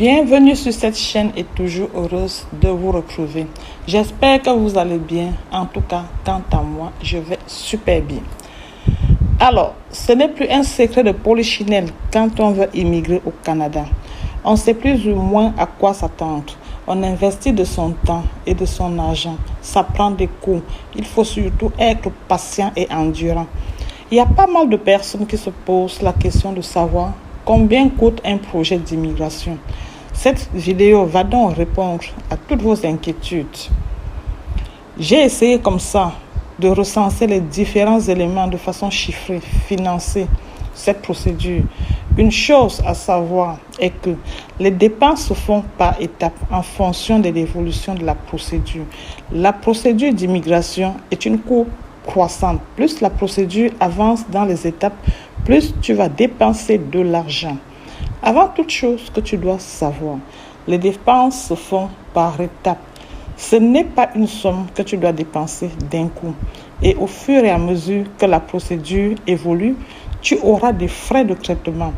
Bienvenue sur cette chaîne et toujours heureuse de vous retrouver. J'espère que vous allez bien. En tout cas, quant à moi, je vais super bien. Alors, ce n'est plus un secret de polichinelle quand on veut immigrer au Canada. On sait plus ou moins à quoi s'attendre. On investit de son temps et de son argent. Ça prend des coûts. Il faut surtout être patient et endurant. Il y a pas mal de personnes qui se posent la question de savoir combien coûte un projet d'immigration. Cette vidéo va donc répondre à toutes vos inquiétudes. J'ai essayé comme ça de recenser les différents éléments de façon chiffrée, financer cette procédure. Une chose à savoir est que les dépenses se font par étapes en fonction de l'évolution de la procédure. La procédure d'immigration est une courbe croissante. Plus la procédure avance dans les étapes, plus tu vas dépenser de l'argent. Avant toute chose que tu dois savoir, les dépenses se font par étapes. Ce n'est pas une somme que tu dois dépenser d'un coup. Et au fur et à mesure que la procédure évolue, tu auras des frais de traitement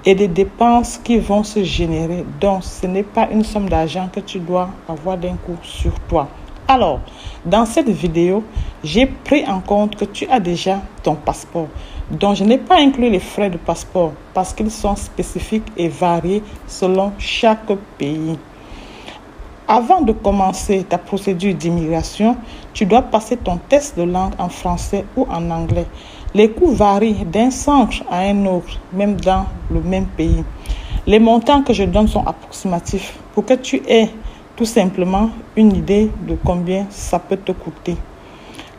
et des dépenses qui vont se générer. Donc, ce n'est pas une somme d'argent que tu dois avoir d'un coup sur toi. Alors, dans cette vidéo, j'ai pris en compte que tu as déjà ton passeport. Donc, je n'ai pas inclus les frais de passeport parce qu'ils sont spécifiques et variés selon chaque pays. Avant de commencer ta procédure d'immigration, tu dois passer ton test de langue en français ou en anglais. Les coûts varient d'un centre à un autre, même dans le même pays. Les montants que je donne sont approximatifs pour que tu aies tout simplement une idée de combien ça peut te coûter.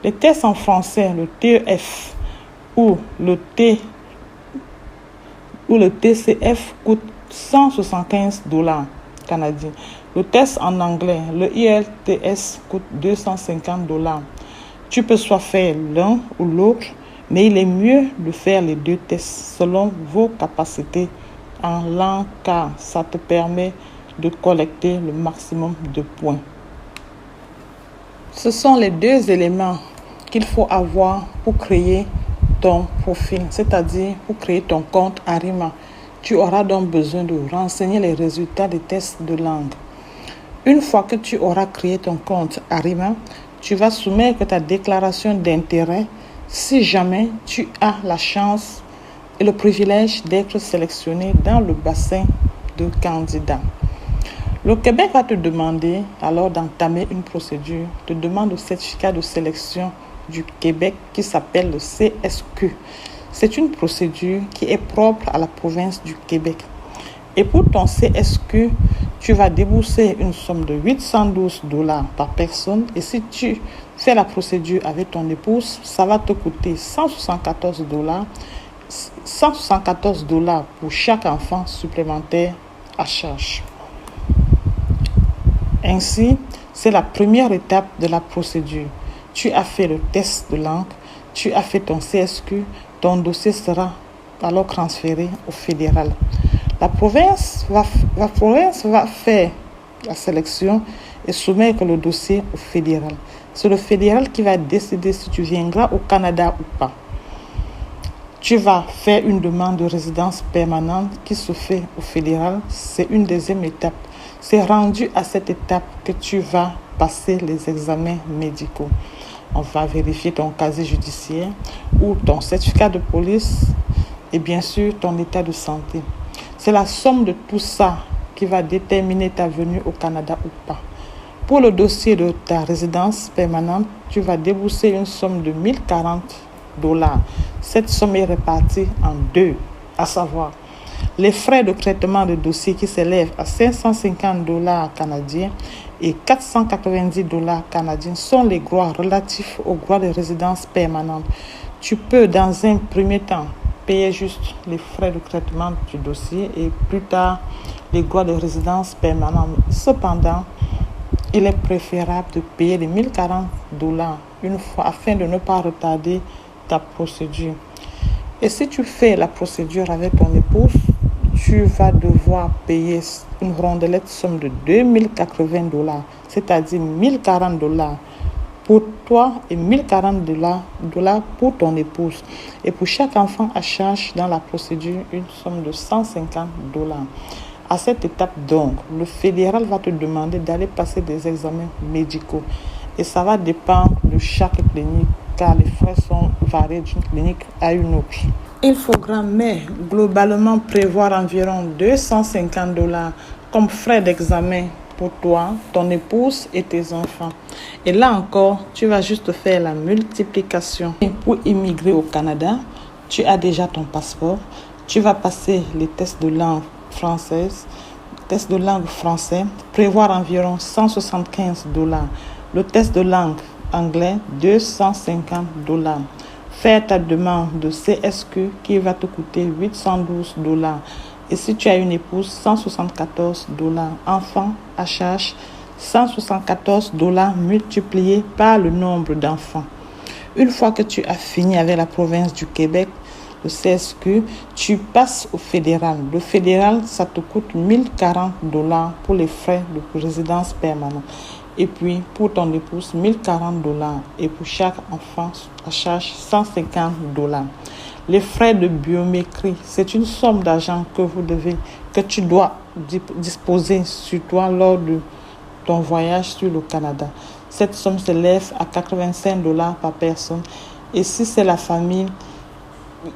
Les tests en français, le TEF ou le TCF coûtent 175 $ canadiens. Le test en anglais, le IELTS, coûte 250 $. Tu peux soit faire l'un ou l'autre, mais il est mieux de faire les deux tests selon vos capacités en langue car ça te permet de collecter le maximum de points. Ce sont les deux éléments qu'il faut avoir pour créer ton profil, c'est-à-dire pour créer ton compte Arima. Tu auras donc besoin de renseigner les résultats des tests de langue. Une fois que tu auras créé ton compte Arima, tu vas soumettre ta déclaration d'intérêt si jamais tu as la chance et le privilège d'être sélectionné dans le bassin de candidats. Le Québec va te demander alors d'entamer une procédure, te demande le certificat de sélection du Québec qui s'appelle le CSQ. C'est une procédure qui est propre à la province du Québec. Et pour ton CSQ, tu vas débourser une somme de 812 $ par personne. Et si tu fais la procédure avec ton épouse, ça va te coûter 174 $. 174 $ pour chaque enfant supplémentaire à charge. Ainsi, c'est la première étape de la procédure. Tu as fait le test de langue, tu as fait ton CSQ, ton dossier sera alors transféré au fédéral. La province va faire la sélection et soumettre le dossier au fédéral. C'est le fédéral qui va décider si tu viendras au Canada ou pas. Tu vas faire une demande de résidence permanente qui se fait au fédéral. C'est une deuxième étape. C'est rendu à cette étape que tu vas passer les examens médicaux. On va vérifier ton casier judiciaire ou ton certificat de police et bien sûr ton état de santé. C'est la somme de tout ça qui va déterminer ta venue au Canada ou pas. Pour le dossier de ta résidence permanente, tu vas débourser une somme de 1040 $. Cette somme est répartie en deux, à savoir les frais de traitement de dossier qui s'élèvent à 550 $ canadiens et 490 $ canadiens sont les droits relatifs aux droits de résidence permanente. Tu peux dans un premier temps payer juste les frais de traitement du dossier et plus tard les droits de résidence permanente. Cependant, il est préférable de payer les 1040 $ une fois afin de ne pas retarder ta procédure. Et si tu fais la procédure avec ton épouse, tu vas devoir payer une rondelette somme de 2080 $, c'est-à-dire 1040 $ pour toi et 1040 $ pour ton épouse. Et pour chaque enfant à charge dans la procédure, une somme de 150 $. À cette étape, donc, le fédéral va te demander d'aller passer des examens médicaux. Et ça va dépendre de chaque clinique, car les frais sont variés d'une clinique à une autre. Il faudra, mais globalement, prévoir environ $250 comme frais d'examen pour toi, ton épouse et tes enfants. Et là encore, tu vas juste faire la multiplication. Et pour immigrer au Canada, tu as déjà ton passeport. Tu vas passer les tests de langue française, test de langue français, prévoir environ $175. Le test de langue anglais, $250. Faire ta demande de CSQ qui va te coûter $812. Et si tu as une épouse, $174. Enfant à charge, $174 multiplié par le nombre d'enfants. Une fois que tu as fini avec la province du Québec, le CSQ, tu passes au fédéral. Le fédéral, ça te coûte $1040 pour les frais de résidence permanente. Et puis, pour ton épouse, $1040. Et pour chaque enfant à charge, $150. Les frais de biométrie, c'est une somme d'argent que tu dois disposer sur toi lors de ton voyage sur le Canada. Cette somme s'élève à $85 par personne. Et si c'est la famille,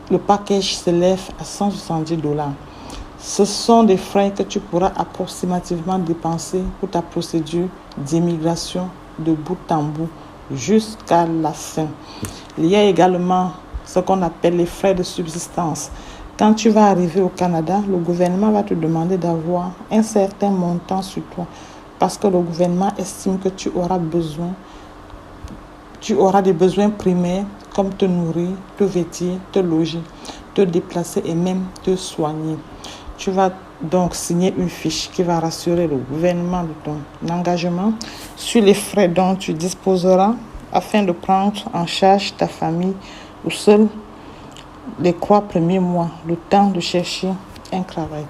le package s'élève à $170. Ce sont des frais que tu pourras approximativement dépenser pour ta procédure d'immigration de bout en bout jusqu'à la fin. Il y a également ce qu'on appelle les frais de subsistance. Quand tu vas arriver au Canada, le gouvernement va te demander d'avoir un certain montant sur toi parce que le gouvernement estime que tu auras des besoins primaires comme te nourrir, te vêtir, te loger, te déplacer et même te soigner. Tu vas donc signer une fiche qui va rassurer le gouvernement de ton engagement sur les frais dont tu disposeras afin de prendre en charge ta famille ou seul les 3 premiers mois, le temps de chercher un travail.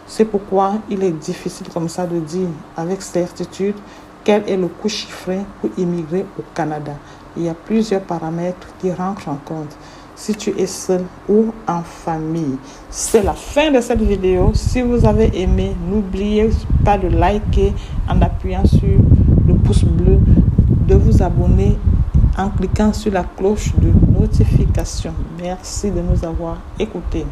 C'est pourquoi il est difficile comme ça de dire avec certitude quel est le coût chiffré pour immigrer au Canada. Il y a plusieurs paramètres qui rentrent en compte. Si tu es seul ou en famille. C'est la fin de cette vidéo. Si vous avez aimé, n'oubliez pas de liker en appuyant sur le pouce bleu, de vous abonner en cliquant sur la cloche de notification. Merci de nous avoir écoutés.